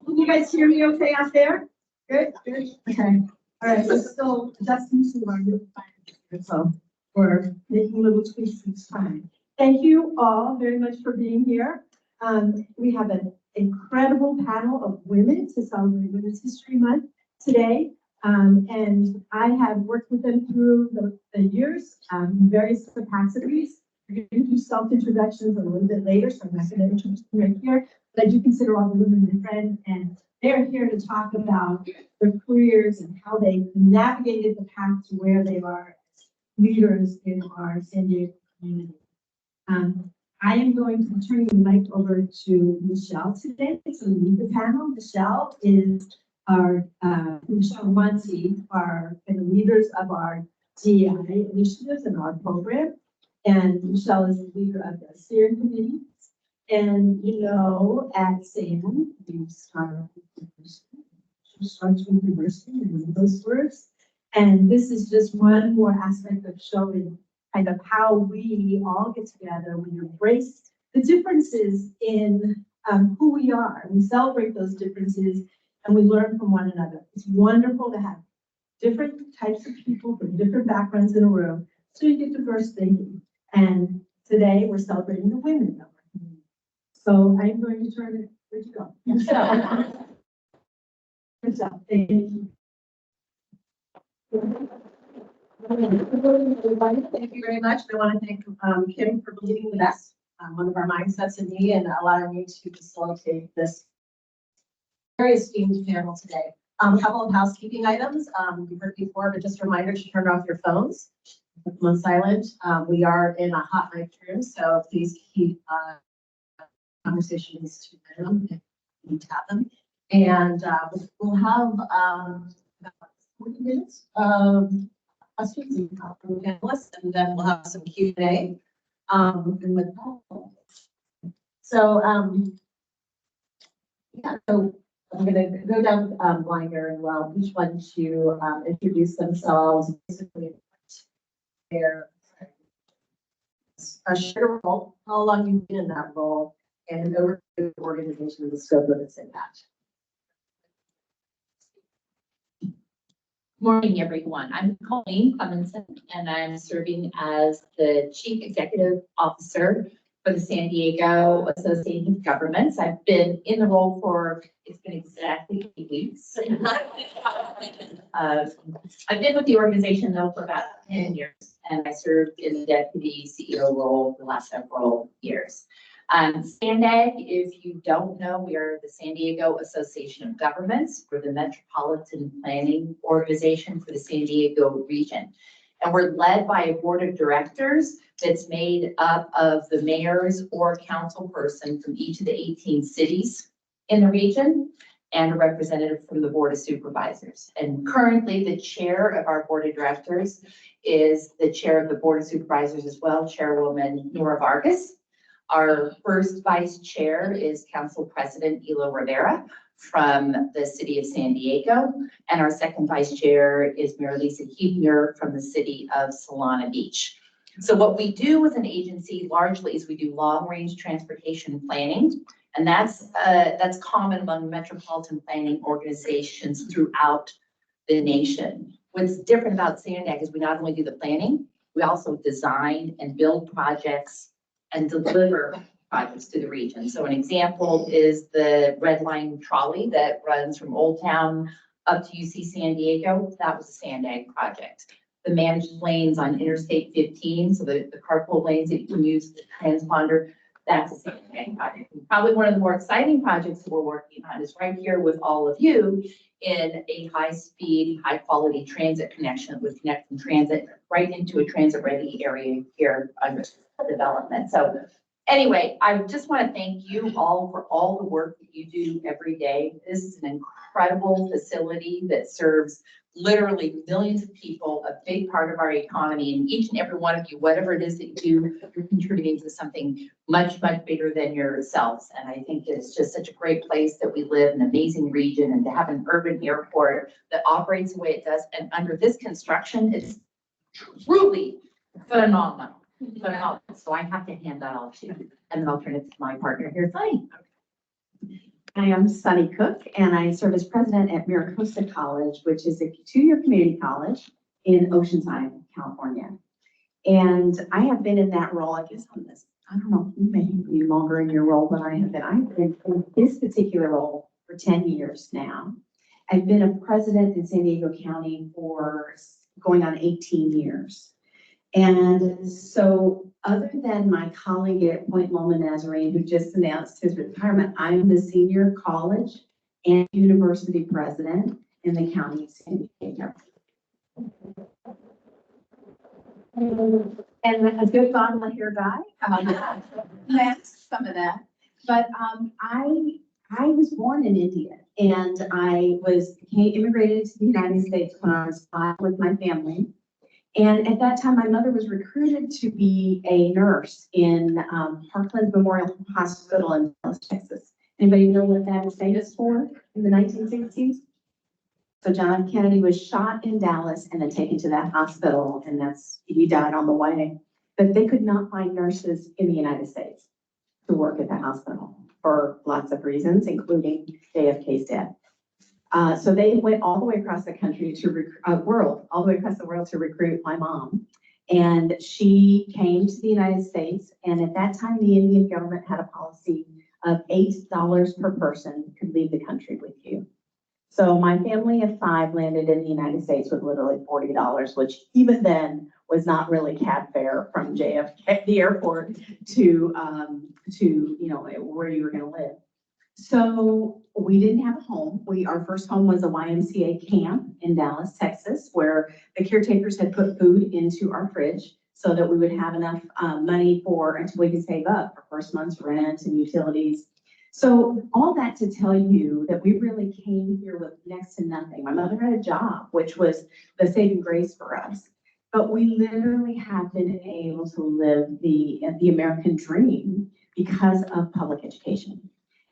Can you guys hear me okay out there? Good, good, okay. All right, we're still adjusting to our new plan, so we're making little tweaks each time. Thank you all very much for being here. We have an incredible panel of women to celebrate Women's History Month today. And I have worked with them through the years in various capacities. We're going to do self-introductions a little bit later, so I'm not going to introduce them right here. But I do consider all the women my friends, and they're here to talk about their careers and how they navigated the path to where they are as leaders in our San Diego community. I am going to be turning the mic over to Michelle today to lead the panel. Michelle is our Michelle Monti, are the leaders of our DEI initiatives and our program. And Michelle is the leader of the steering committee. And you know, at SAM, we start with diversity and those words. And this is just one more aspect of showing kind of how we all get together, we embrace the differences in who we are. We celebrate those differences and we learn from one another. It's wonderful to have different types of people from different backgrounds in a room, so you get diverse thinking. And today we're celebrating the women of our community. So I'm going to turn it, where'd you go? Michelle. Michelle, thank you. Thank you very much. I want to thank Kim for believing the best, one of our mindsets in me, and allowing me to facilitate this very esteemed panel today. A couple of housekeeping items you've heard before, but just a reminder to turn off your phones. Put them on silent. We are in a hot mic room, so please keep conversations to minimum if you tap them. And we'll have about 40 minutes of questions from panelists, and then we'll have some Q&A. And with so yeah, so I'm going to go down line here and allow each one to introduce themselves, basically their share role, how long you've been in that role, and an overview of the organization and the scope of its impact. Morning, everyone. I'm Colleen Clemenson, and I'm serving as the Chief Executive Officer for the San Diego Association of Governments. I've been in the role for, it's been exactly 8 weeks. I've been with the organization though for about 10 years, and I served in the Deputy CEO role for the last several years. SANDAG, if you don't know, we are the San Diego Association of Governments. We're the Metropolitan Planning Organization for the San Diego region. And we're led by a board of directors that's made up of the mayors or council person from each of the 18 cities in the region and a representative from the board of supervisors. And currently the chair of our board of directors is the chair of the board of supervisors as well, Chairwoman Nora Vargas. Our first vice chair is Council President Elo Rivera from the city of San Diego. And our second vice chair is Mayor Lisa Huebner from the city of Solana Beach. So what we do as an agency largely is we do long range transportation planning. And that's common among metropolitan planning organizations throughout the nation. What's different about SANDAG is we not only do the planning, we also design and build projects and deliver projects to the region. So an example is the Red Line trolley that runs from Old Town up to UC San Diego. That was a SANDAG project. The managed lanes on Interstate 15, so the carpool lanes that you can use the transponder, that's a SANDAG project. And probably one of the more exciting projects that we're working on is right here with all of you in a high-speed, high-quality transit connection that would connect from transit right into a transit-ready area here under development. So anyway, I just want to thank you all for all the work that you do every day. This is an incredible facility that serves literally millions of people, a big part of our economy, and each and every one of you, whatever it is that you do, you're contributing to something much, much bigger than yourselves. And I think it's just such a great place that we live, an amazing region, and to have an urban airport that operates the way it does. And under this construction, it's truly phenomenal. So I have to hand that off to you, and then I'll turn it to my partner here, Sunny. I am Sunny Cook, and I serve as president at Miracosta College, which is a two-year community college in Oceanside, California. And I have been in that role, I guess, on this, I don't know, you may be longer in your role than I have been. I've been in this particular role for 10 years now. I've been a president in San Diego County for going on 18 years. And so other than my colleague at Point Loma Nazarene, who just announced his retirement, I'm the senior college and university president in the county of San Diego. And a good bottle of hair dye, that's some of that. But I was born in India, and I immigrated to the United States when I was 5 with my family. And at that time, my mother was recruited to be a nurse in Parkland Memorial Hospital in Dallas, Texas. Anybody know what that was famous for in the 1960s? So John Kennedy was shot in Dallas and then taken to that hospital, and he died on the way. But they could not find nurses in the United States to work at the hospital for lots of reasons, including JFK's death. So they went all the way across the country all the way across the world to recruit my mom. And she came to the United States. And at that time, the Indian government had a policy of $8 per person could leave the country with you. So my family of 5 landed in the United States with literally $40, which even then was not really cab fare from JFK, the airport, to where you were going to live. So we didn't have a home. Our first home was a YMCA camp in Dallas, Texas, where the caretakers had put food into our fridge so that we would have enough money until we could save up for first month's rent and utilities. So all that to tell you that we really came here with next to nothing. My mother had a job, which was the saving grace for us. But we literally have been able to live the American dream because of public education.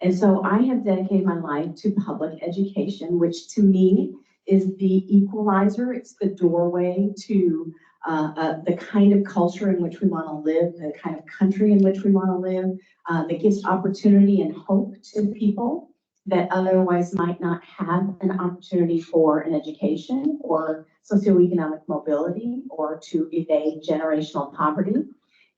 And so I have dedicated my life to public education, which to me is the equalizer. It's the doorway to the kind of culture in which we want to live, the kind of country in which we want to live, that gives opportunity and hope to people that otherwise might not have an opportunity for an education or socioeconomic mobility or to evade generational poverty.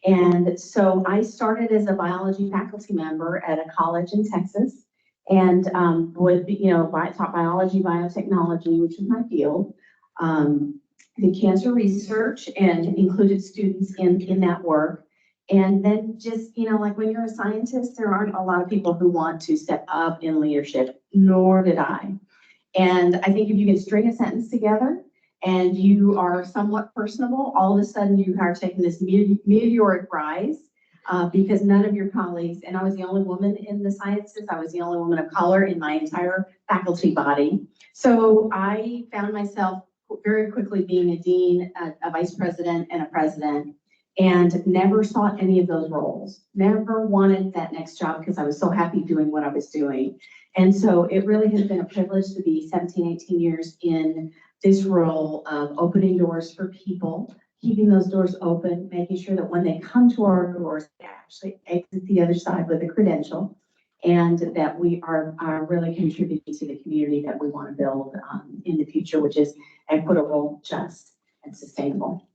And so I started as a biology faculty member at a college in Texas and taught biology, biotechnology, which is my field, did cancer research and included students in that work. And then just, like when you're a scientist, there aren't a lot of people who want to step up in leadership, nor did I. And I think if you can string a sentence together and you are somewhat personable, all of a sudden you are taking this meteoric rise because none of your colleagues, and I was the only woman in the sciences, I was the only woman of color in my entire faculty body. So I found myself very quickly being a dean, a vice president, and a president, and never sought any of those roles. Never wanted that next job because I was so happy doing what I was doing. And so it really has been a privilege to be 17, 18 years in this role of opening doors for people, keeping those doors open, making sure that when they come to our doors, they actually exit the other side with a credential, and that we are really contributing to the community that we want to build in the future, which is equitable, just, and sustainable.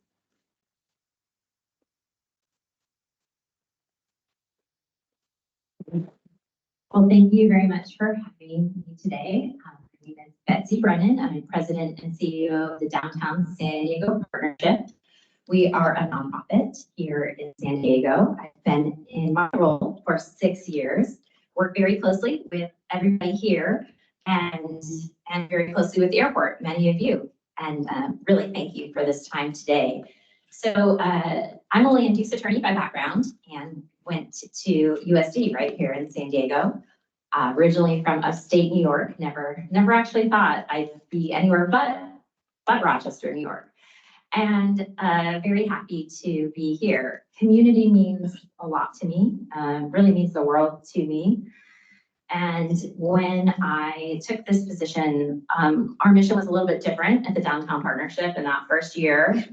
Well, thank you very much for having me today. My name is Betsy Brennan. I'm President and CEO of the Downtown San Diego Partnership. We are a nonprofit here in San Diego. I've been in my role for 6 years, work very closely with everybody here and very closely with the airport, many of you. And really thank you for this time today. So I'm a land use attorney by background and went to USD right here in San Diego. Originally from upstate New York, never actually thought I'd be anywhere but Rochester, New York. And very happy to be here. Community means a lot to me, really means the world to me. And when I took this position, our mission was a little bit different at the Downtown Partnership in that first year.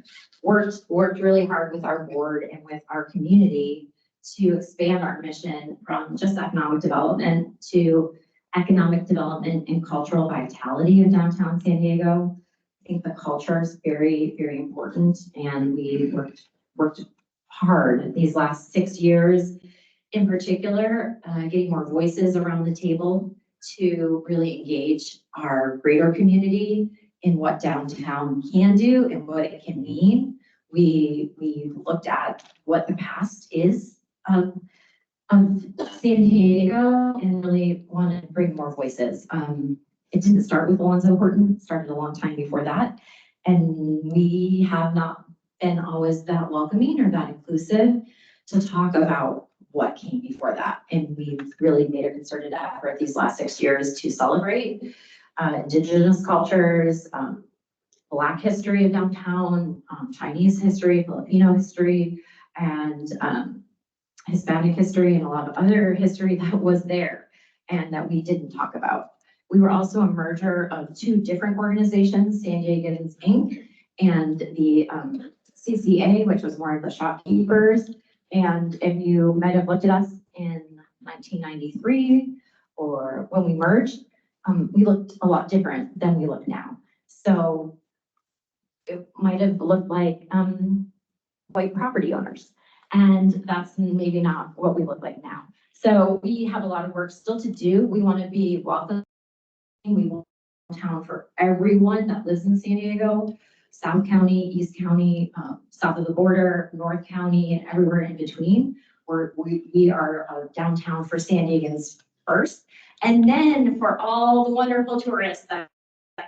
Worked really hard with our board and with our community to expand our mission from just economic development to economic development and cultural vitality of downtown San Diego. I think the culture is very, very important, and we worked hard these last 6 years, in particular, getting more voices around the table to really engage our greater community in what downtown can do and what it can mean. We looked at what the past is of San Diego and really wanted to bring more voices. It didn't start with the Alonzo Horton, it started a long time before that. And we have not been always that welcoming or that inclusive to talk about what came before that. And we've really made a concerted effort these last 6 years to celebrate Indigenous cultures, Black history of downtown, Chinese history, Filipino history, and Hispanic history, and a lot of other history that was there and that we didn't talk about. We were also a merger of 2 different organizations, San Diegans Inc. and the CCA, which was more of the shopkeepers. And if you might have looked at us in 1993 or when we merged, we looked a lot different than we look now. So it might have looked like white property owners, and that's maybe not what we look like now. So we have a lot of work still to do. We want to be welcoming. We want town for everyone that lives in San Diego, South County, East County, south of the border, North County, and everywhere in between. We are downtown for San Diegans first, and then for all the wonderful tourists that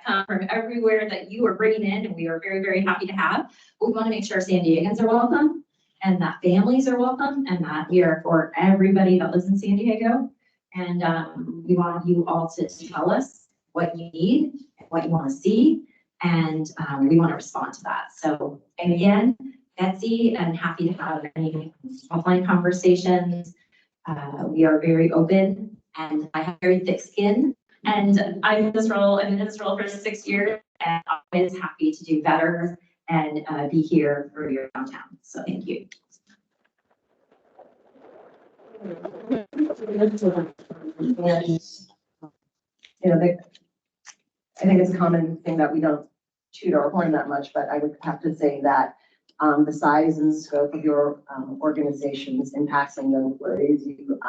come from everywhere that you are bringing in, and we are very, very happy to have. We want to make sure San Diegans are welcome, and that families are welcome, and that we are for everybody that lives in San Diego. And we want you all to tell us what you need, what you want to see, and we want to respond to that. So, and again, Betsy, I'm happy to have any offline conversations. We are very open, and I have very thick skin, and I'm in this role for 6 years, and always happy to do better and be here for your downtown. So thank you. I think it's a common thing that we don't toot our horn that much, but I would have to say that the size and scope of your organization's impacts and the employees you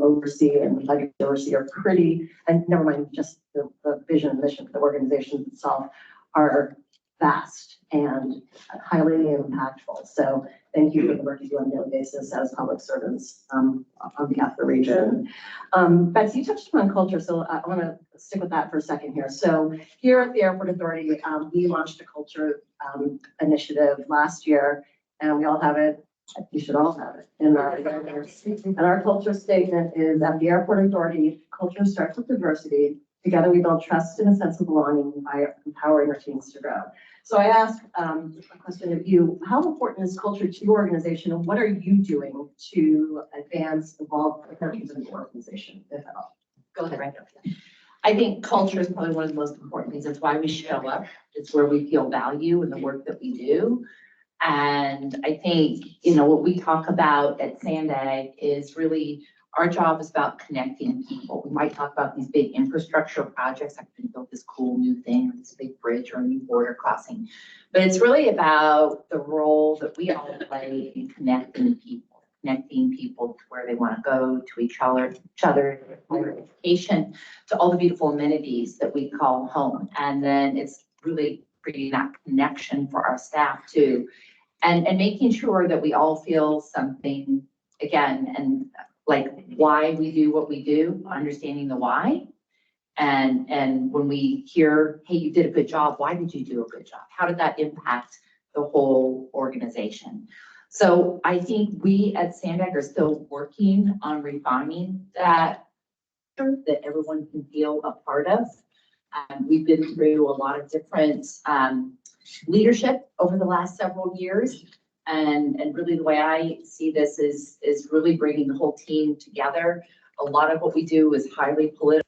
oversee and like oversee are pretty, and never mind just the vision and mission of the organization itself, are vast and highly impactful. So thank you for the work you do on a daily basis as public servants on behalf of the region. Betsy, you touched upon culture, so I want to stick with that for a second here. So here at the Airport Authority, we launched a culture initiative last year, and we all have it. You should all have it. And our culture statement is, at the Airport Authority, culture starts with diversity. Together we build trust and a sense of belonging by empowering our teams to grow. So I ask a question of you: how important is culture to your organization, and what are you doing to advance, evolve the culture of the organization, if at all? Go ahead, right. I think culture is probably one of the most important things. It's why we show up. It's where we feel value in the work that we do. And I think, what we talk about at Sandag is really, our job is about connecting people. We might talk about these big infrastructure projects, like we built this cool new thing, this big bridge or a new border crossing. But it's really about the role that we all play in connecting people to where they want to go, to each other, higher education, to all the beautiful amenities that we call home. And then it's really creating that connection for our staff too. And making sure that we all feel something again, and like why we do what we do, understanding the why. And when we hear, hey, you did a good job, why did you do a good job? How did that impact the whole organization? So I think we at Sandag are still working on refining that everyone can feel a part of. We've been through a lot of different leadership over the last several years. And really the way I see this is really bringing the whole team together. A lot of what we do is highly political.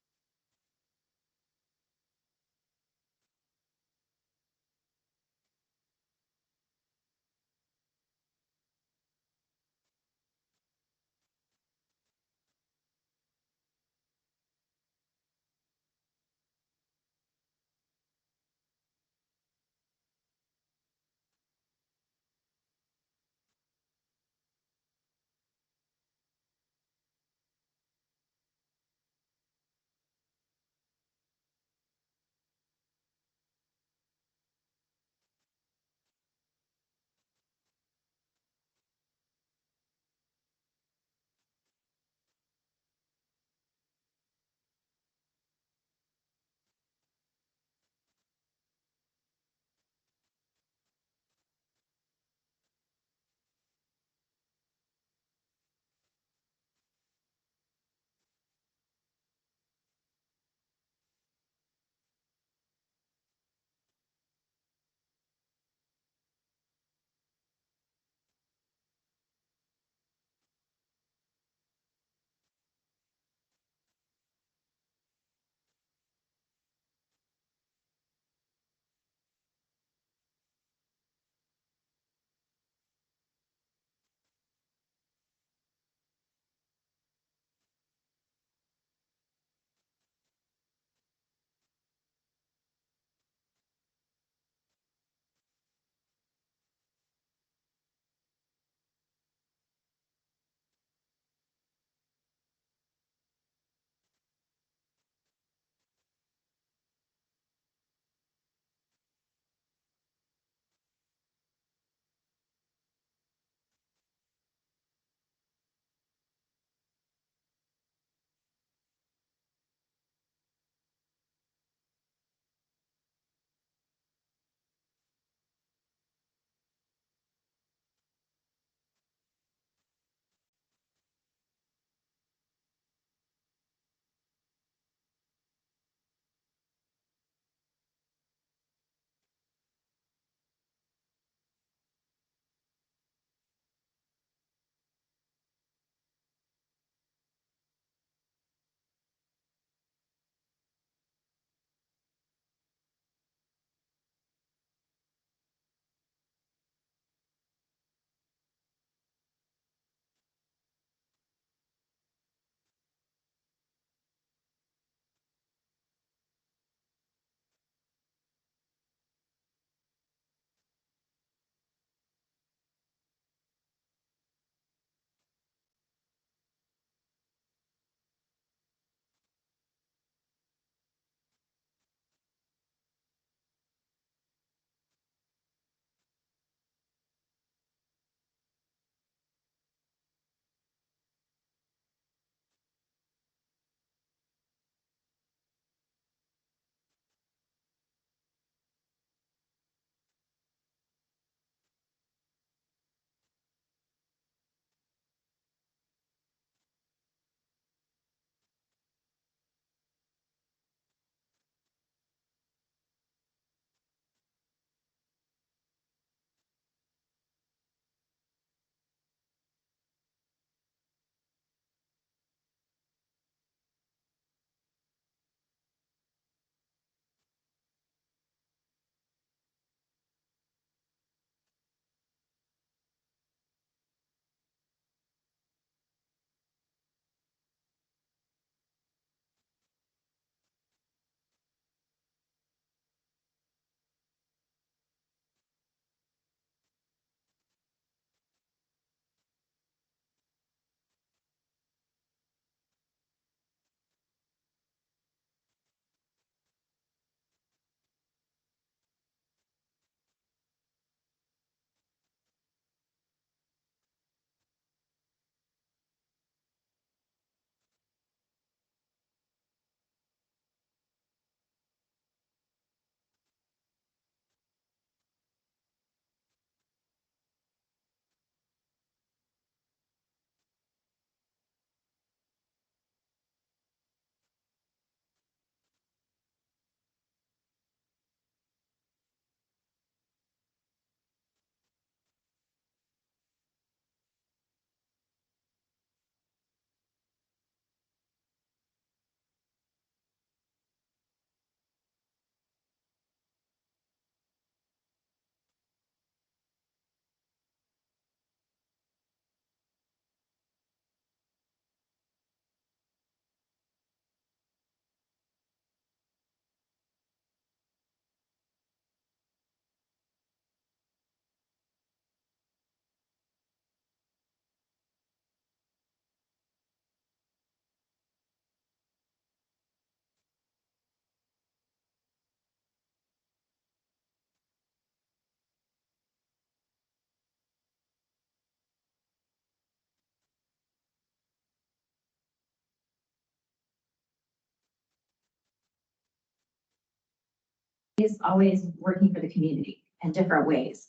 always working for the community in different ways.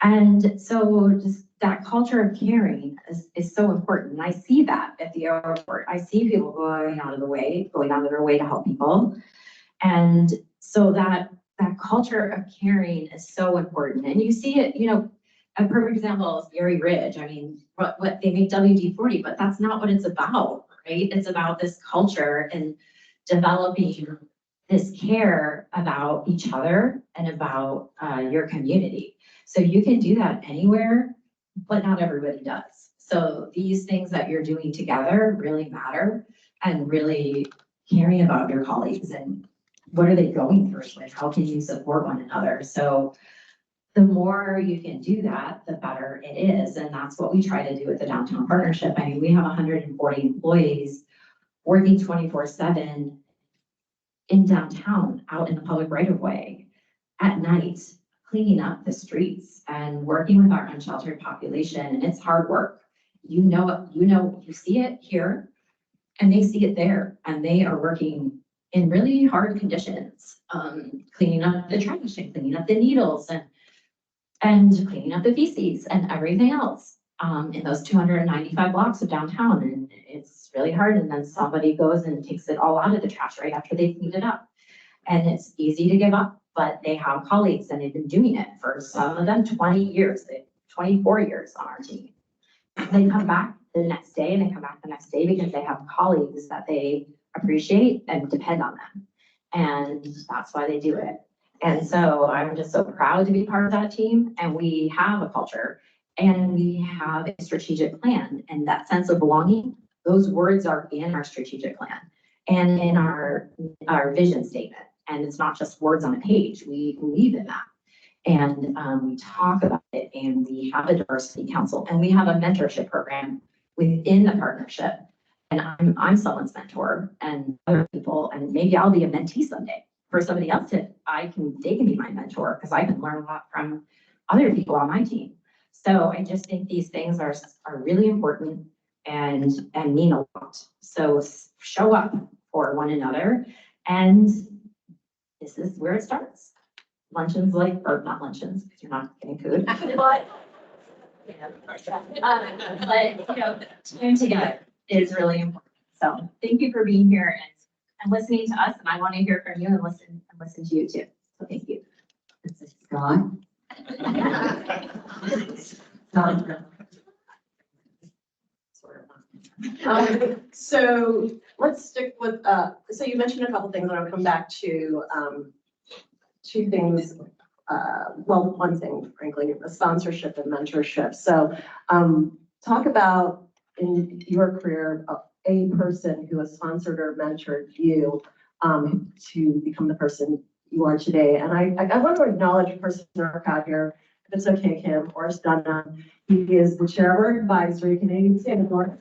And so just that culture of caring is so important. And I see that at the airport. I see people going out of their way to help people. And so that culture of caring is so important. And you see it, a perfect example is Gary Ridge. I mean, what they make WD-40, but that's not what it's about, right? It's about this culture and developing this care about each other and about your community. So you can do that anywhere, but not everybody does. So these things that you're doing together really matter, and really caring about your colleagues and what are they going through and how can you support one another. So the more you can do that, the better it is. And that's what we try to do with the Downtown Partnership. I mean, we have 140 employees working 24/7 in downtown, out in the public right of way, at night, cleaning up the streets and working with our unsheltered population. It's hard work. You see it here and they see it there, and they are working in really hard conditions, cleaning up the trash and cleaning up the needles and cleaning up the feces and everything else in those 295 blocks of downtown. And it's really hard. And then somebody goes and takes it all out of the trash right after they cleaned it up. And it's easy to give up, but they have colleagues and they've been doing it for some of them 20 years, 24 years on our team. They come back the next day and they come back the next day because they have colleagues that they appreciate and depend on them. And that's why they do it. And so I'm just so proud to be part of that team. And we have a culture and we have a strategic plan, and that sense of belonging, those words are in our strategic plan and in our vision statement. And it's not just words on a page. We believe in that. And we talk about it, and we have a diversity council, and we have a mentorship program within the partnership. And I'm someone's mentor and other people, and maybe I'll be a mentee someday for somebody else they can be my mentor, because I can learn a lot from other people on my team. So I just think these things are really important and mean a lot. So show up for one another, and this is where it starts. Luncheons or not luncheons, because you're not getting food, but time together is really important. So thank you for being here and listening to us, and I want to hear from you and listen to you too. So thank you. This is Scott. So let's stick with, so you mentioned a couple things, and I'll come back to two things. Well, one thing, frankly, the sponsorship and mentorship. So talk about in your career, a person who has sponsored or mentored you to become the person you are today. And I want to acknowledge a person in our crowd here, if it's okay, Kim, Horace Dunham. He is the chair of our advisory, Canadian Standard North.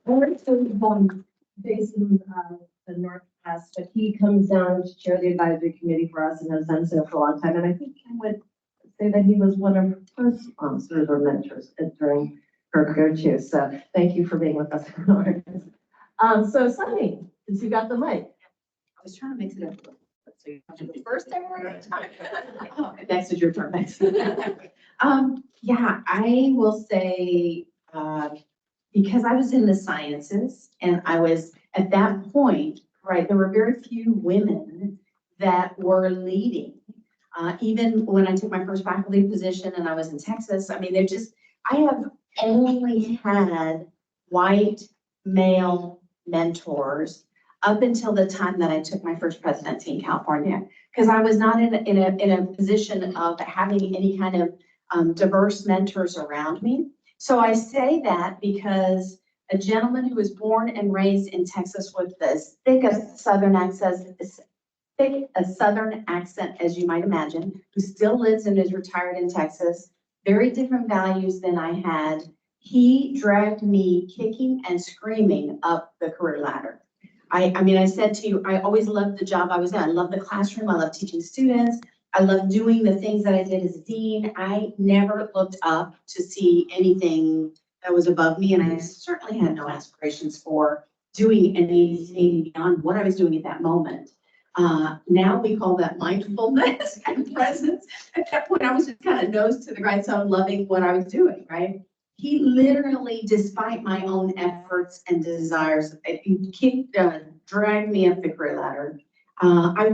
Horace is based in the Northwest, but he comes down to chair the advisory committee for us and has done so for a long time. And I think Kim would say that he was one of her sponsors or mentors during her career too. So thank you for being with us. So Sunny, since you got the mic. I was trying to mix it up. So you have to go first there. Oh, next is your turn. Next. Yeah, I will say, because I was in the sciences and I was at that point, right, there were very few women that were leading. Even when I took my first faculty position and I was in Texas, I mean, I have only had white male mentors up until the time that I took my first presidency in California, because I was not in a position of having any kind of diverse mentors around me. So I say that because a gentleman who was born and raised in Texas with as thick a Southern accent, as you might imagine, who still lives and is retired in Texas, very different values than I had. He dragged me kicking and screaming up the career ladder. I mean, I said to you, I always loved the job I was in. I love the classroom. I love teaching students. I love doing the things that I did as a dean. I never looked up to see anything that was above me, and I certainly had no aspirations for doing anything beyond what I was doing at that moment. Now we call that mindfulness and presence. At that point, I was just kind of nose to the grindstone, loving what I was doing, right? He literally, despite my own efforts and desires, dragged me up the career ladder. I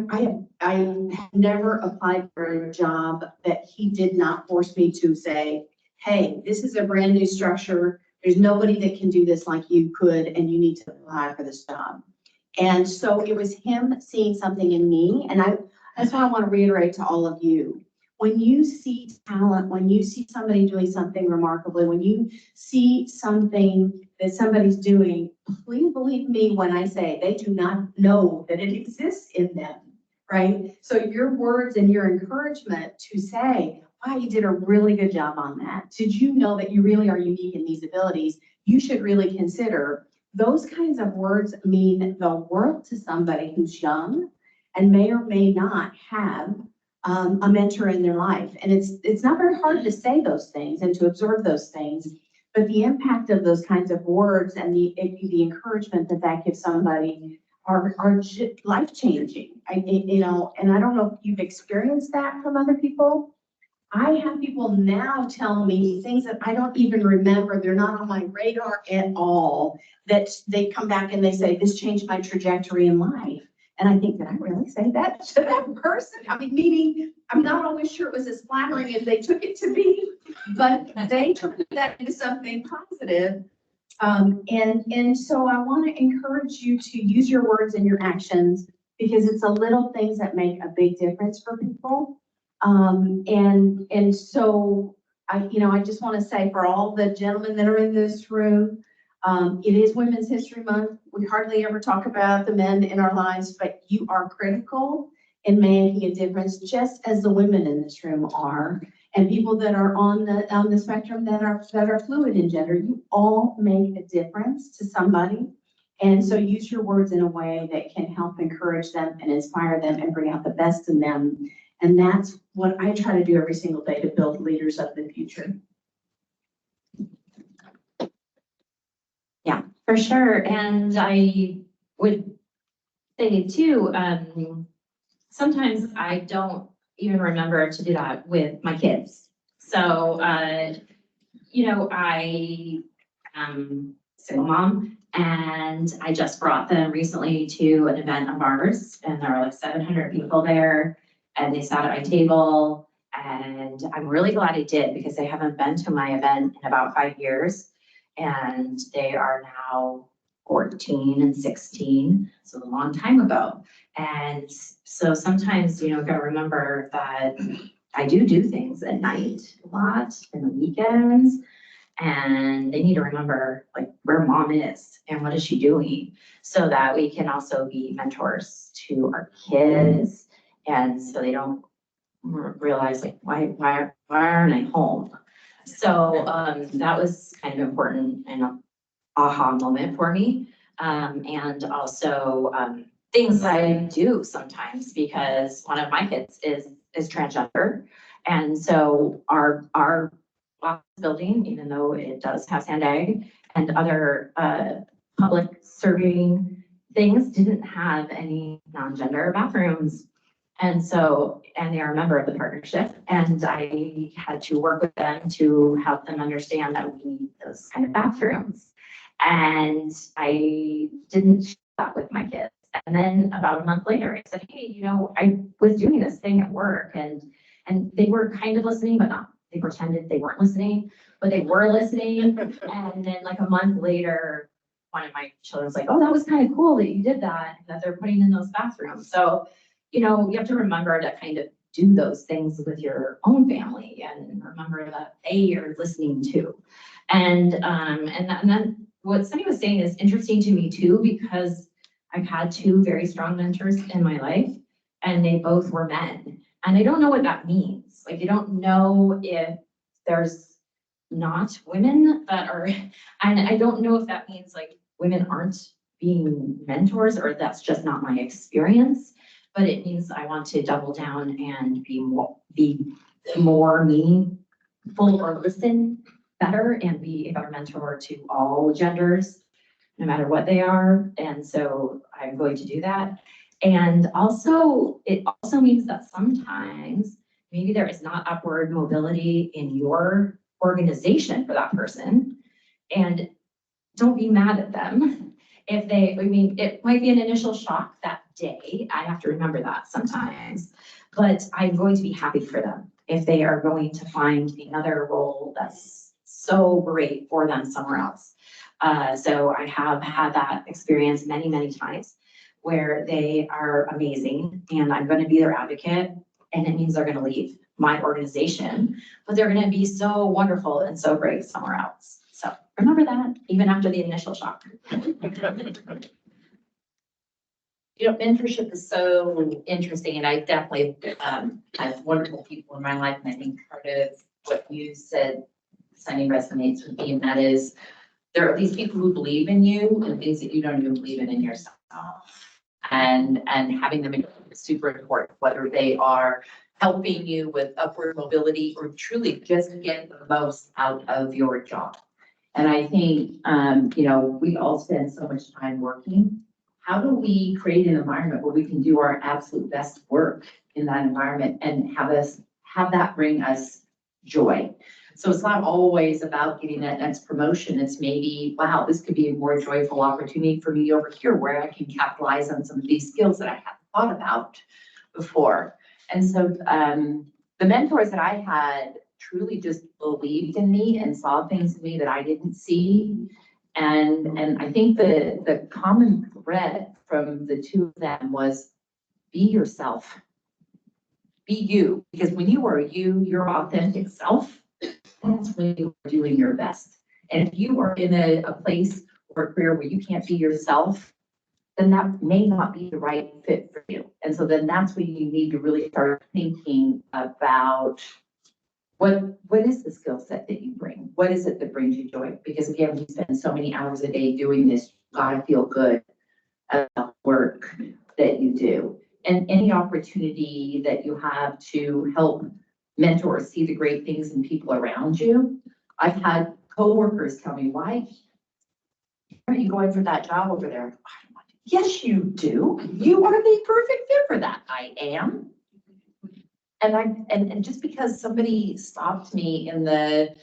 have never applied for a job that he did not force me to say, hey, this is a brand new structure. There's nobody that can do this like you could, and you need to apply for this job. And so it was him seeing something in me. And that's what I want to reiterate to all of you. When you see talent, when you see somebody doing something remarkably, when you see something that somebody's doing, please believe me when I say they do not know that it exists in them, right? So your words and your encouragement to say, wow, you did a really good job on that. Did you know that you really are unique in these abilities? You should really consider. Those kinds of words mean the world to somebody who's young and may or may not have a mentor in their life. And it's not very hard to say those things and to absorb those things, but the impact of those kinds of words and the encouragement that gives somebody are life-changing. And I don't know if you've experienced that from other people. I have people now tell me things that I don't even remember. They're not on my radar at all, that they come back and they say, this changed my trajectory in life. And I think, did I really say that to that person? I mean, meaning, I'm not always sure it was as flattering as they took it to be, but they took that into something positive. And so I want to encourage you to use your words and your actions, because it's the little things that make a big difference for people. And so I just want to say, for all the gentlemen that are in this room, it is Women's History Month. We hardly ever talk about the men in our lives, but you are critical in making a difference, just as the women in this room are, and people that are on the spectrum that are fluid in gender. You all make a difference to somebody. And so use your words in a way that can help encourage them and inspire them and bring out the best in them. And that's what I try to do every single day to build leaders of the future. Yeah, for sure. And I would say too, sometimes I don't even remember to do that with my kids. So, I am a single mom, and I just brought them recently to an event of ours, and there were like 700 people there, and they sat at my table, and I'm really glad I did, because they haven't been to my event in about 5 years. And they are now 14 and 16, so a long time ago. And so sometimes, you've got to remember that I do things at night a lot, and the weekends, and they need to remember like where mom is and what is she doing, so that we can also be mentors to our kids, and so they don't realize like, why aren't I home? So that was kind of important and an aha moment for me. And also things I do sometimes, because one of my kids is transgender. And so our building, even though it does have Sandag and other public serving things, didn't have any non-gender bathrooms. And they are a member of the partnership, and I had to work with them to help them understand that we need those kind of bathrooms. And I didn't share that with my kids. And then about a month later, I said, hey, I was doing this thing at work, and they were kind of listening, but not. They pretended they weren't listening, but they were listening. And then like a month later, one of my children was like, oh, that was kind of cool that you did that they're putting in those bathrooms. So you have to remember to kind of do those things with your own family, and remember that they are listening too. And then what Sunny was saying is interesting to me too, because I've had 2 very strong mentors in my life, and they both were men. And I don't know what that means. Like, I don't know if there's not women that are, and I don't know if that means like women aren't being mentors, or that's just not my experience. But it means I want to double down and be more meaningful, or listen better, and be a better mentor to all genders. no matter what they are. And so I'm going to do that. And also, it also means that sometimes maybe there is not upward mobility in your organization for that person. And don't be mad at them. If they, I mean, it might be an initial shock that day. I have to remember that sometimes, but I'm going to be happy for them if they are going to find another role that's so great for them somewhere else. So I have had that experience many, many times where they are amazing and I'm going to be their advocate, and it means they're going to leave my organization, but they're going to be so wonderful and so great somewhere else. So remember that even after the initial shock. You know, mentorship is so interesting, and I definitely have wonderful people in my life, and I think part of what you said, Sunny, resonates with me, and that is there are these people who believe in you and things that you don't even believe in yourself, and having them in is super important, whether they are helping you with upward mobility or truly just get the most out of your job. And I think, you know, we all spend so much time working. How do we create an environment where we can do our absolute best work in that environment and have that bring us joy? So it's not always about getting that next promotion. It's maybe, wow, this could be a more joyful opportunity for me over here where I can capitalize on some of these skills that I haven't thought about before. And so the mentors that I had truly just believed in me and saw things in me that I didn't see. And I think the common thread from the two of them was be yourself, be you, because when you are you, your authentic self, that's when you are doing your best. And if you are in a place or a career where you can't be yourself, then that may not be the right fit for you. And so then that's when you need to really start thinking about what is the skill set that you bring? What is it that brings you joy? Because again, we spend so many hours a day doing this, you gotta feel good about work that you do. And any opportunity that you have to help mentor, see the great things in people around you. I've had coworkers tell me, why aren't you going for that job over there? Yes, you do. You are the perfect fit for that. I am. And just because somebody stopped me in the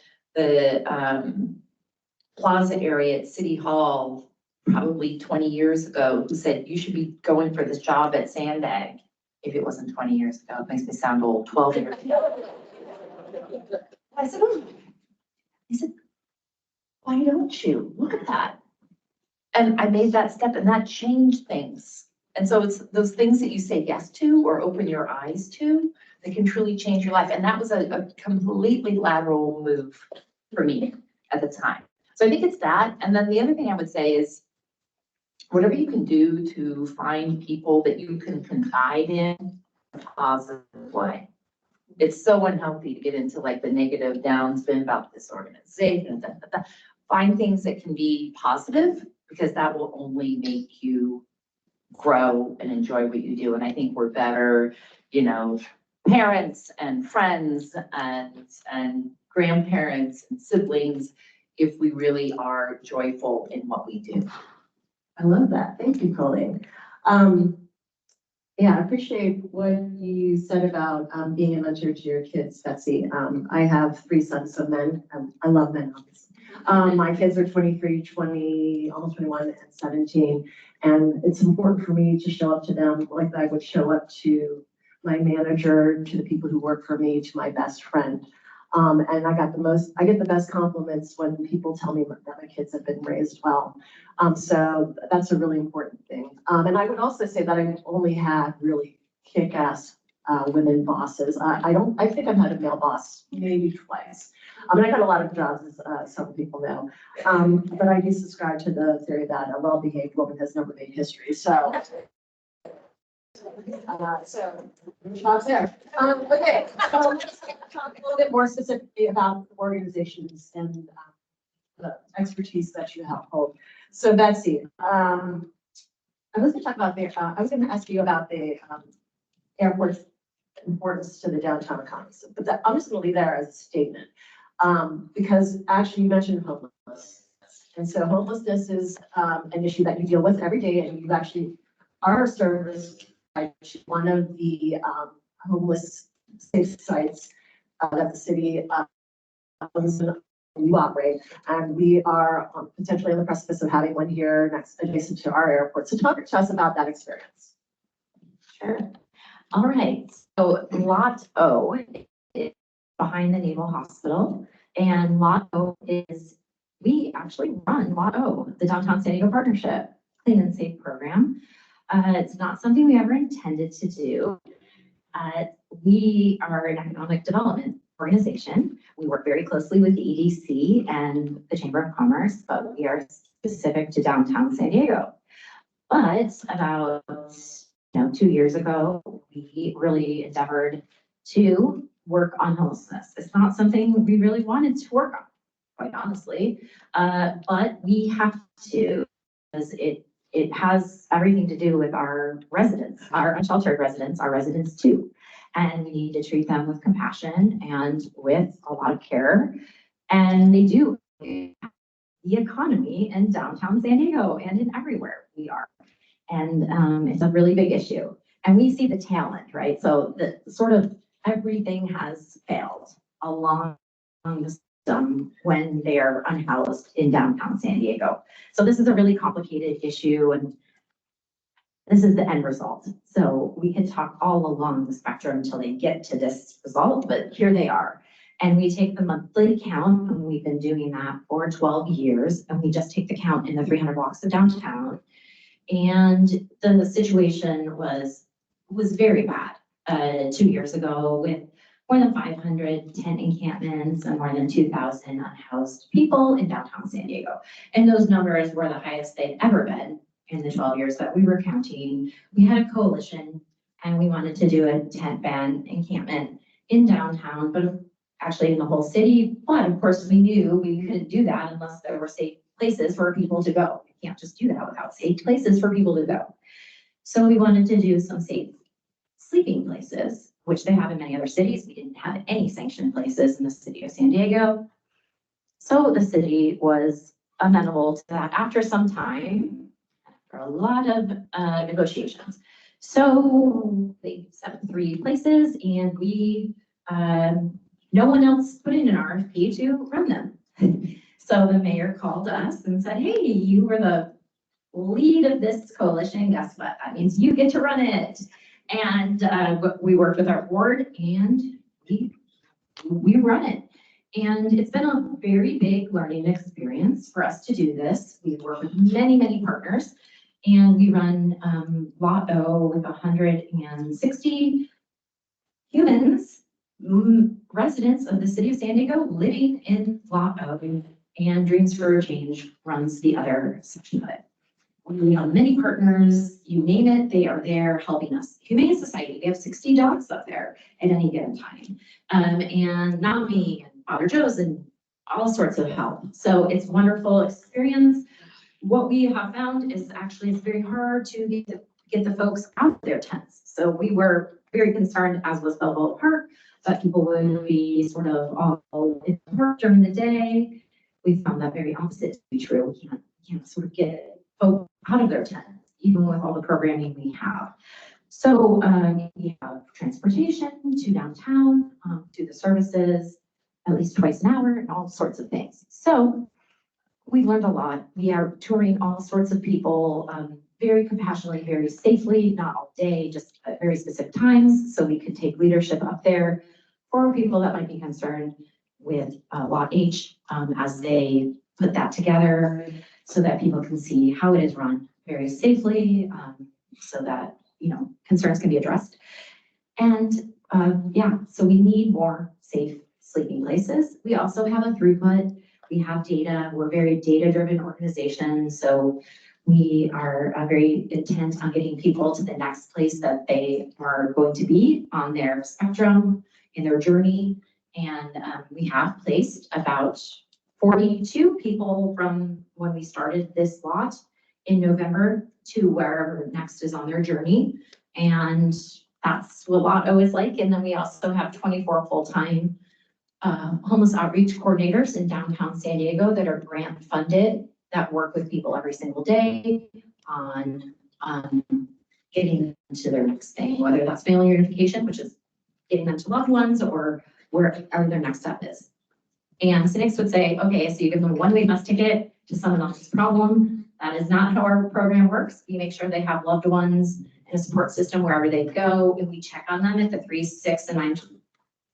plaza area at City Hall probably 20 years ago, who said, you should be going for this job at Sandag. If it wasn't 20 years ago, it makes me sound old, 12 years ago. I said, oh. He said, why don't you? Look at that. And I made that step and that changed things. And so it's those things that you say yes to or open your eyes to that can truly change your life. And that was a completely lateral move for me at the time. So I think it's that. And then the other thing I would say is whatever you can do to find people that you can confide in a positive way. It's so unhealthy to get into like the negative downspin about this organization. Find things that can be positive because that will only make you grow and enjoy what you do. And I think we're better, you know, parents and friends and grandparents and siblings if we really are joyful in what we do. I love that. Thank you, Colleen. Yeah, I appreciate what you said about being a mentor to your kids, Betsy. I have 3 sons of men. I love men, obviously. My kids are 23, 20, almost 21, and 17. And it's important for me to show up to them like I would show up to my manager, to the people who work for me, to my best friend. And I get the best compliments when people tell me that my kids have been raised well. So that's a really important thing. And I would also say that I've only had really kick-ass women bosses. I think I've had a male boss maybe twice. I mean, I've had a lot of jobs, as some people know. But I do subscribe to the theory that a well-behaved woman has never made history. So shots there. Okay, so let's talk a little bit more specifically about organizations and the expertise that you help hold. So Betsy, I was going to talk about I was going to ask you about the airport's importance to the downtown economy. But I'm just going to leave there as a statement because actually you mentioned homelessness. And so homelessness is an issue that you deal with every day, and you actually are service one of the homeless safe sites that the city owns and you operate. And we are potentially on the precipice of having one here next adjacent to our airport. So talk to us about that experience. Sure. All right, so Lot O is behind the Naval Hospital, and Lot O is, we actually run Lot O, the Downtown San Diego Partnership Clean and Safe Program. It's not something we ever intended to do. We are an economic development organization. We work very closely with the EDC and the Chamber of Commerce, but we are specific to downtown San Diego. But about 2 years ago, we really endeavored to work on homelessness. It's not something we really wanted to work on, quite honestly, but we have to, because it has everything to do with our residents, our unsheltered residents, our residents too. And we need to treat them with compassion and with a lot of care. And they do. The economy in downtown San Diego and in everywhere we are. And it's a really big issue. And we see the talent, right? So the sort of everything has failed along the system when they are unhoused in downtown San Diego. So this is a really complicated issue, and this is the end result. So we can talk all along the spectrum until they get to this result, but here they are. And we take the monthly count, and we've been doing that for 12 years, and we just take the count in the 300 blocks of downtown. And the situation was very bad 2 years ago, with more than 500 tent encampments and more than 2,000 unhoused people in downtown San Diego. And those numbers were the highest they'd ever been in the 12 years that we were counting. We had a coalition, and we wanted to do a tent ban encampment in downtown, but actually in the whole city. But of course, we knew we couldn't do that unless there were safe places for people to go. You can't just do that without safe places for people to go. So we wanted to do some safe sleeping places, which they have in many other cities. We didn't have any sanctioned places in the city of San Diego. So the city was amenable to that after some time, after a lot of negotiations. So they set up 3 places, and we, no one else put in an RFP to run them. So the mayor called us and said, hey, you were the lead of this coalition. Guess what? That means you get to run it. And we worked with our board, and we run it. And it's been a very big learning experience for us to do this. We work with many, many partners, and we run Lot O with 160 humans, residents of the city of San Diego living in Lot O, and Dreams for Change runs the other section of it. We have many partners, you name it, they are there helping us. Humane Society, they have 60 dogs up there at any given time. And NAMI and Father Joe's and all sorts of help. So it's a wonderful experience. What we have found is actually it's very hard to get the folks out of their tents. So we were very concerned, as was Balboa Park, that people would be sort of all in the park during the day. We found that very opposite to be true. We can't sort of get folks out of their tents, even with all the programming we have. So we have transportation to downtown, to the services, at least twice an hour, and all sorts of things. So we've learned a lot. We are touring all sorts of people very compassionately, very safely, not all day, just at very specific times, so we could take leadership up there for people that might be concerned with Lot H as they put that together, so that people can see how it is run very safely, so that concerns can be addressed. And yeah, so we need more safe sleeping places. We also have a throughput. We have data. We're a very data-driven organization, so we are very intent on getting people to the next place that they are going to be on their spectrum in their journey. And we have placed about 42 people from when we started this lot in November to wherever next is on their journey. And that's what Lot O is like. And then we also have 24 full-time homeless outreach coordinators in downtown San Diego that are grant funded that work with people every single day on, getting them to their next thing, whether that's family unification, which is getting them to loved ones, or wherever their next step is. And cynics would say, okay, so you give them a one-way bus ticket to someone else's problem. That is not how our program works. We make sure they have loved ones and a support system wherever they go, and we check on them at the 3, 6, and 9,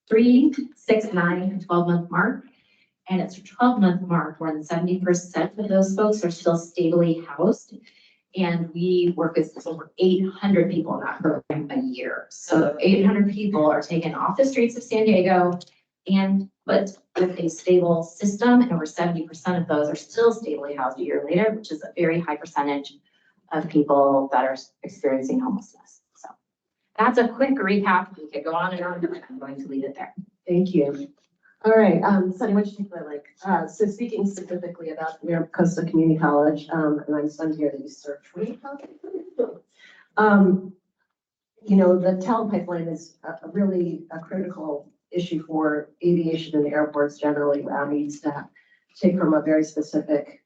12-month mark. And it's a 12-month mark, more than 70% of those folks are still stably housed. And we work with over 800 people in that program a year. So 800 people are taken off the streets of San Diego and put with a stable system, and over 70% of those are still stably housed a year later, which is a very high percentage of people that are experiencing homelessness. So that's a quick recap. We could go on and on, but I'm going to leave it there. Thank you. All right, Sunny, what do you think about so speaking specifically about Mira Costa Community College, and I'm stunned here that you serve 20 colleges. You know, the talent pipeline is really a critical issue for aviation and airports generally. Needs to take from a very specific,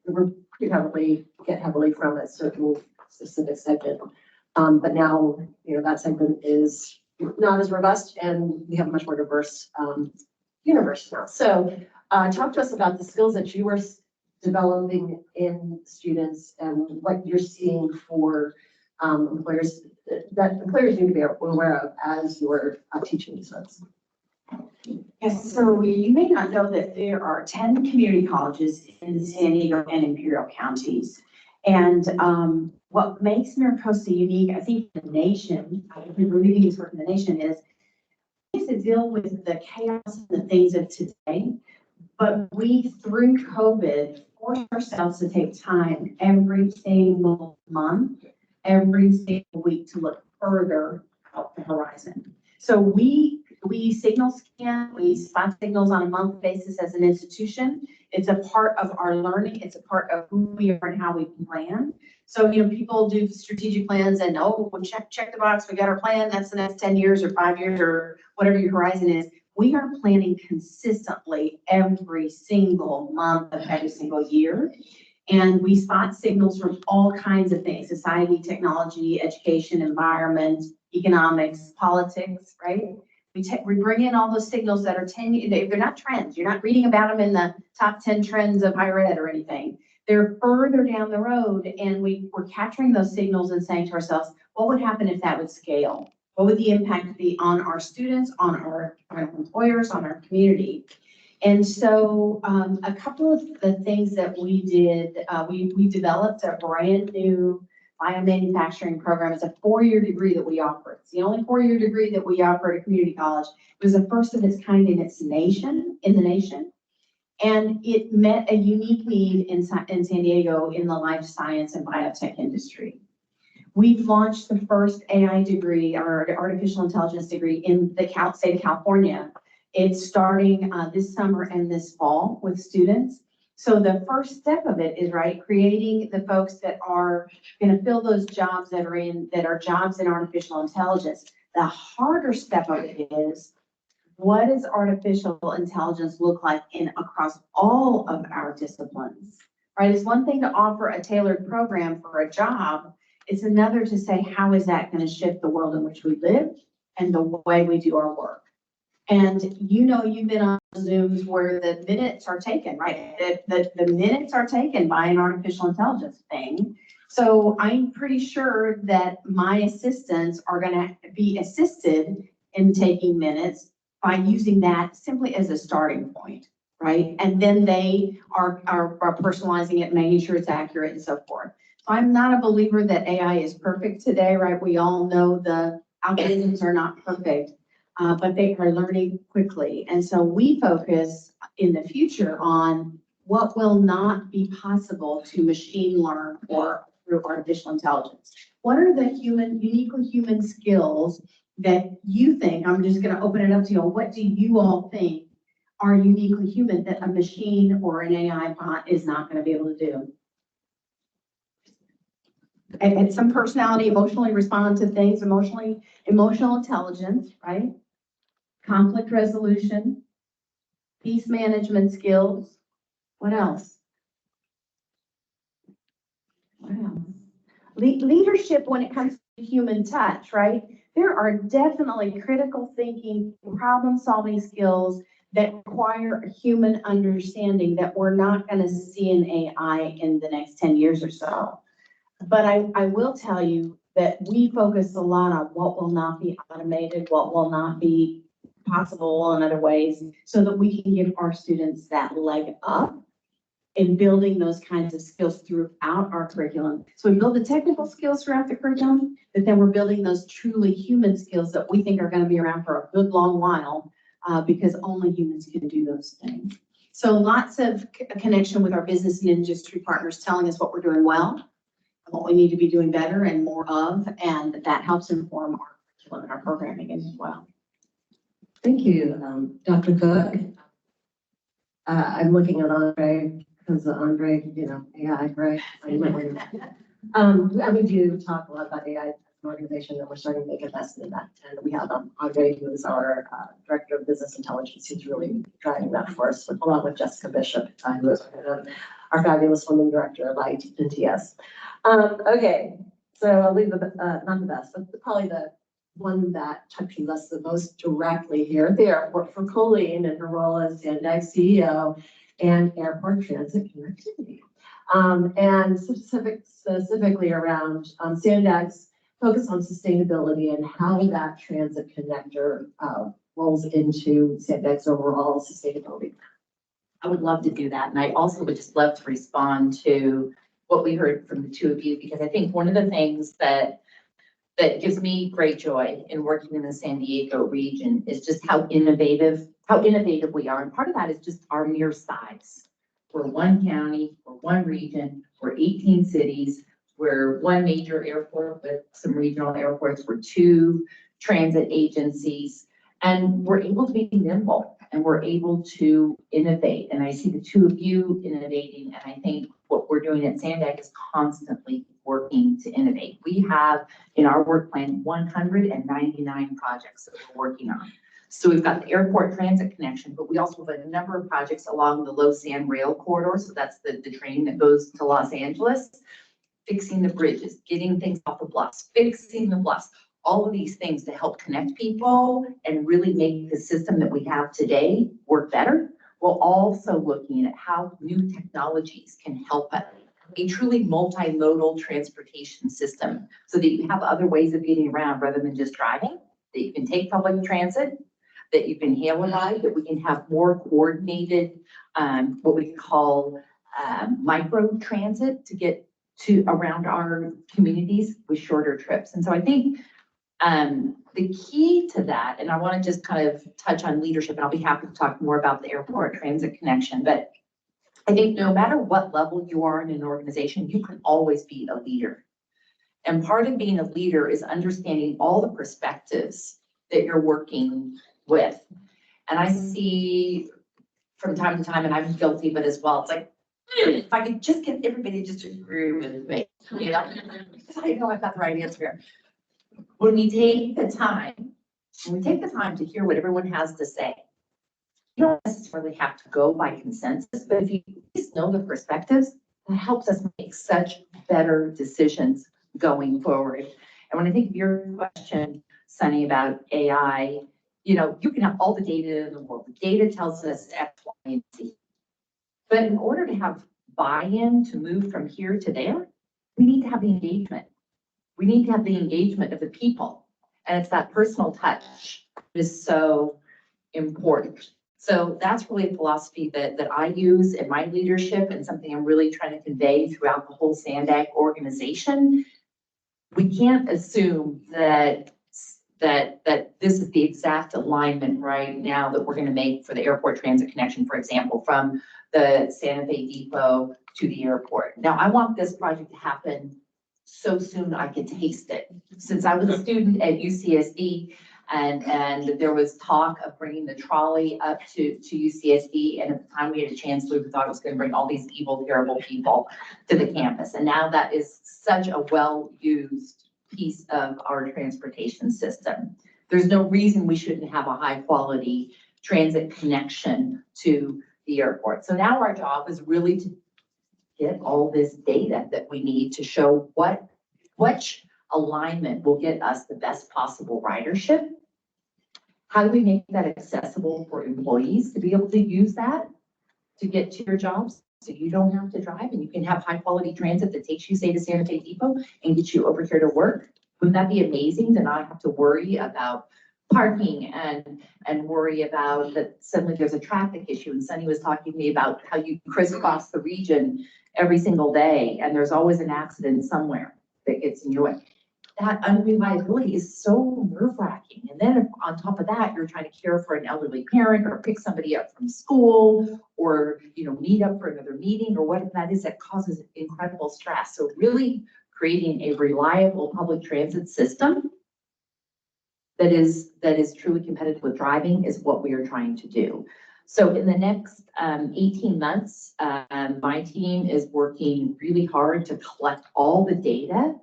get heavily from a certain specific segment. But now, you know, that segment is not as robust, and we have a much more diverse universe now. So talk to us about the skills that you are developing in students and what you're seeing for employers that employers need to be aware of as you're teaching these folks. Yes, so you may not know that there are 10 community colleges in San Diego and Imperial counties. And what makes Mira Costa unique, I think, in the nation, if we're leading this work in the nation, is to deal with the chaos and the things of today. But we, through COVID, forced ourselves to take time every single month, every single week to look further out the horizon. So we signal scan, we spot signals on a monthly basis as an institution. It's a part of our learning. It's a part of who we are and how we plan. So, you know, people do strategic plans and, oh, we'll check the box. We got our plan. That's the next 10 years or 5 years or whatever your horizon is. We are planning consistently every single month of every single year. And we spot signals from all kinds of things: society, technology, education, environment, economics, politics, right? We bring in all those signals that are they're not trends. You're not reading about them in the top 10 trends of higher ed or anything. They're further down the road, and we're capturing those signals and saying to ourselves, what would happen if that would scale? What would the impact be on our students, on our employers, on our community? And so a couple of the things that we did, we developed a brand new biomanufacturing program. It's a 4-year degree that we offer. It's the only 4-year degree that we offer at a community college. It was the first of its kind in the nation. And it met a unique need in San Diego in the life science and biotech industry. We've launched the first AI degree, or artificial intelligence degree, in the state of California. It's starting this summer and this fall with students. So the first step of it is, right, creating the folks that are going to fill those jobs that are jobs in artificial intelligence. The harder step of it is, what does artificial intelligence look like across all of our disciplines, right? It's one thing to offer a tailored program for a job. It's another to say, how is that going to shift the world in which we live and the way we do our work? And you know, you've been on Zooms where the minutes are taken, right? The minutes are taken by an artificial intelligence thing. So I'm pretty sure that my assistants are going to be assisted in taking minutes by using that simply as a starting point, right? And then they are personalizing it, making sure it's accurate and so forth. So I'm not a believer that AI is perfect today, right? We all know the algorithms are not perfect, but they are learning quickly. And so we focus in the future on what will not be possible to machine learn or through artificial intelligence. What are the uniquely human skills that you think, I'm just going to open it up to you, what do you all think are uniquely human that a machine or an AI bot is not going to be able to do? And some personality, emotionally respond to things, emotional intelligence, right? Conflict resolution, peace management skills. What else? leadership when it comes to human touch, right? There are definitely critical thinking, problem-solving skills that require a human understanding that we're not gonna see in AI in the next 10 years or so. But I will tell you that we focus a lot on what will not be automated, what will not be possible in other ways, so that we can give our students that leg up in building those kinds of skills throughout our curriculum. So we build the technical skills throughout the curriculum, but then we're building those truly human skills that we think are gonna be around for a good long while, because only humans can do those things. So lots of connection with our business and industry partners telling us what we're doing well, and what we need to be doing better and more of, and that helps inform our curriculum and our programming as well. Thank you, Dr. Cook. I'm looking at Andre, because Andre, AI, right? And we do talk a lot about AI as an organization, and we're starting to make investment in that. And we have Andre, who is our Director of Business Intelligence, who's really driving that for us, along with Jessica Bishop, who is our fabulous woman director of ITS. Okay, so I'll leave not the best, but probably the one that touches us the most directly here at the airport for Colleen and her role as Sandag CEO and Airport Transit Connectivity. And specifically around Sandag's focus on sustainability and how that transit connector rolls into Sandag's overall sustainability. I would love to do that. And I also would just love to respond to what we heard from the two of you, because I think one of the things that gives me great joy in working in the San Diego region is just how innovative we are. And part of that is just our mere size. We're one county, we're one region, we're 18 cities, we're one major airport with some regional airports, we're 2 transit agencies, and we're able to be nimble and we're able to innovate. And I see the two of you innovating, and I think what we're doing at Sandag is constantly working to innovate. We have in our work plan 199 projects that we're working on. So we've got the airport transit connection, but we also have a number of projects along the Lausanne rail corridor. So that's the train that goes to Los Angeles, fixing the bridges, getting things off the bluffs, fixing the bluffs, all of these things to help connect people and really make the system that we have today work better. We're also looking at how new technologies can help us. A truly multimodal transportation system so that you have other ways of getting around rather than just driving, that you can take public transit, that you can hail a ride, that we can have more coordinated, what we call micro transit to get to around our communities with shorter trips. And so I think the key to that, and I want to just kind of touch on leadership, and I'll be happy to talk more about the airport transit connection, but I think no matter what level you are in an organization, you can always be a leader. And part of being a leader is understanding all the perspectives that you're working with. And I see from time to time, and I'm guilty of it as well, it's like, if I could just get everybody to just agree with me, because I know I've got the right answer here. When we take the time to hear what everyone has to say, you don't necessarily have to go by consensus, but if you just know the perspectives, it helps us make such better decisions going forward. And when I think of your question, Sunny, about AI, you can have all the data in the world. The data tells us X, Y, and Z. But in order to have buy-in to move from here to there, we need to have the engagement. We need to have the engagement of the people. And it's that personal touch that is so important. So that's really a philosophy that I use in my leadership and something I'm really trying to convey throughout the whole Sandag organization. We can't assume that this is the exact alignment right now that we're going to make for the airport transit connection, for example, from the Santa Fe Depot to the airport. Now, I want this project to happen so soon I can taste it. Since I was a student at UCSD, and there was talk of bringing the trolley up to UCSD, and at the time we had a chancellor who thought it was going to bring all these evil, terrible people to the campus. And now that is such a well-used piece of our transportation system. There's no reason we shouldn't have a high-quality transit connection to the airport. So now our job is really to get all this data that we need to show what which alignment will get us the best possible ridership? How do we make that accessible for employees to be able to use that to get to your jobs? So you don't have to drive and you can have high quality transit that takes you, say, to Santa Fe Depot and gets you over here to work. Wouldn't that be amazing to not have to worry about parking and worry about that suddenly there's a traffic issue? And Sunny was talking to me about how you crisscross the region every single day and there's always an accident somewhere that gets in your way. That unreliability is so nerve wracking. And then if on top of that, you're trying to care for an elderly parent or pick somebody up from school or, meet up for another meeting or whatever that is, that causes incredible stress. So really creating a reliable public transit system that is truly competitive with driving is what we are trying to do. So in the next 18 months, my team is working really hard to collect all the data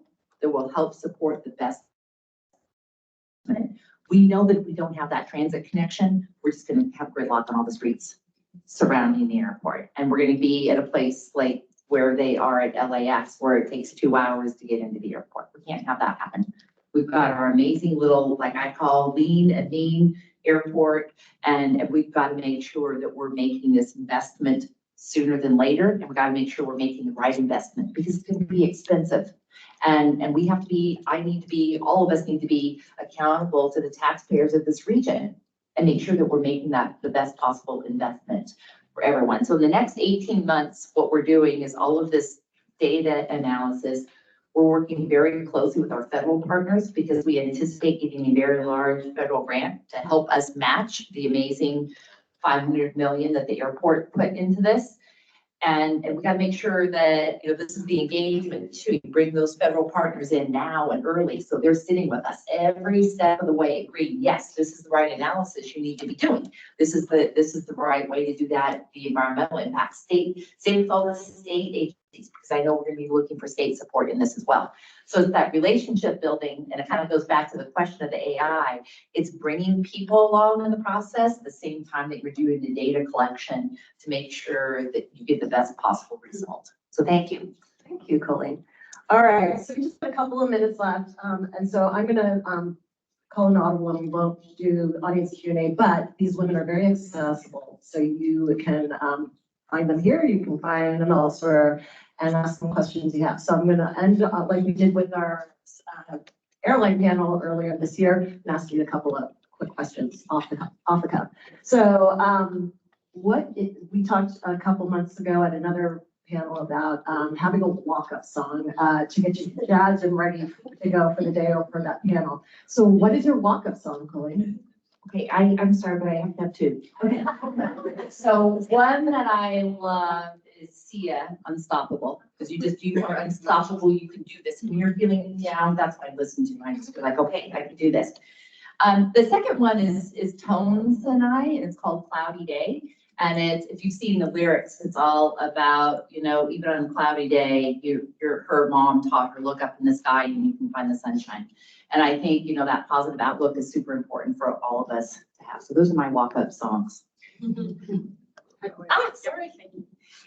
that will help support the best. We know that if we don't have that transit connection, we're just going to have gridlock on all the streets surrounding the airport. And we're going to be at a place like where they are at LAX, where it takes 2 hours to get into the airport. We can't have that happen. We've got our amazing little, like I call lean and mean airport. And we've got to make sure that we're making this investment sooner than later. And we've got to make sure we're making the right investment because it's going to be expensive. And we have to be, all of us need to be accountable to the taxpayers of this region and make sure that we're making that the best possible investment for everyone. So in the next 18 months, what we're doing is all of this data analysis. We're working very closely with our federal partners because we anticipate getting a very large federal grant to help us match the amazing $500 million that the airport put into this. And we got to make sure that, this is the engagement to bring those federal partners in now and early. So they're sitting with us every step of the way, agreeing, yes, this is the right analysis you need to be doing. This is the right way to do that, the environmental impact. State with all the state agencies, because I know we're going to be looking for state support in this as well. So it's that relationship building, and it kind of goes back to the question of the AI. It's bringing people along in the process at the same time that you're doing the data collection to make sure that you get the best possible result. So thank you. Thank you, Colleen. All right, so just a couple of minutes left. And so I'm gonna call an audible and we won't do audience Q&A, but these women are very accessible. So you can find them here, you can find them elsewhere and ask them questions you have. So I'm gonna end like we did with our airline panel earlier this year and ask you a couple of quick questions off the cuff. So we talked a couple months ago at another panel about having a walk-up song to get you jazzed and ready to go for the day or for that panel. So what is your walk-up song, Colleen? Okay, I'm sorry, but I have to have two. Okay. So one that I love is Sia, Unstoppable, because you are unstoppable, you can do this. When you're feeling down, that's what I listen to. I just feel like, okay, I can do this. The second one is Tones and and it's called Cloudy Day. And if you've seen the lyrics, it's all about, even on a cloudy day, her mom taught her, look up in the sky and you can find the sunshine. And I think, that positive outlook is super important for all of us to have. So those are my walk-up songs. Sorry.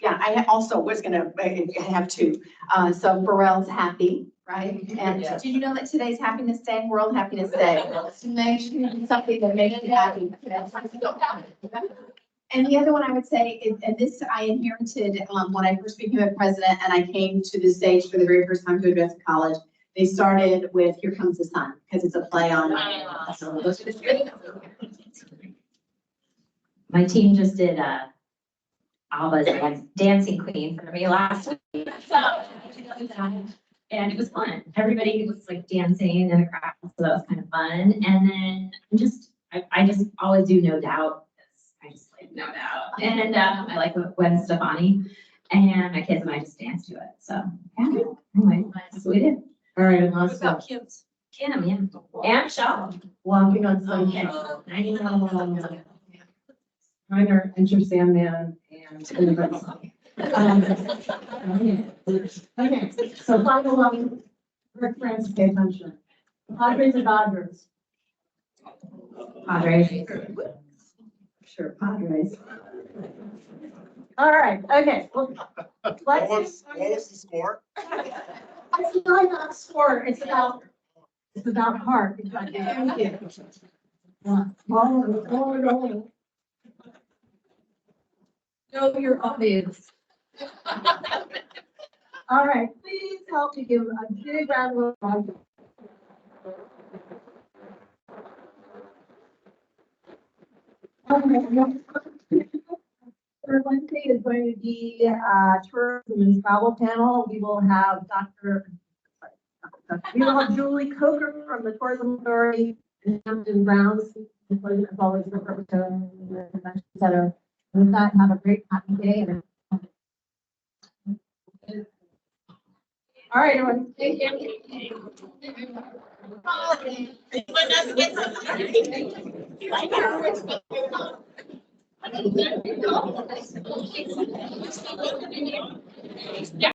Yeah, I also was gonna have two. So Pharrell's Happy, right? And Yeah. did you know that today's Happiness Day, World Happiness Day? So make sure you do something that makes you happy. And the other one I would say is, and this I inherited when I first became a president and I came to the stage for the very first time to address college. They started with Here Comes the Sun, because it's a play on. So those are the three. My team just did Alba's Dancing Queen for me last week. And it was fun. Everybody was like dancing in the crowd, so that was kind of fun. And then I just always do No Doubt. I just like No Doubt. And I like Gwen Stefani. And my kids and I just danced to it. So yeah, anyway, that's what we did. All right, and What last about one. Kim's? Kim, yeah. And Michelle. Walking on Sunshine. I know. Minor, Enter Sandman, and Immigrant Song. Okay, so final one, Rick Francis, pay attention. Padres or Dodgers? Padres. Sure, Padres. All right, okay, well, What let's. was the score? It's not sport, it's about heart. Thank you. Know your audience. All right, please help me give a big round of applause. Third Wednesday is going to be tourism and travel panel. We will have we will have Julie Coker from the Tourism Authority and Hampton Browns, as always, the representative of the convention center. With that, have a great happy day. All right, everyone. Thank you.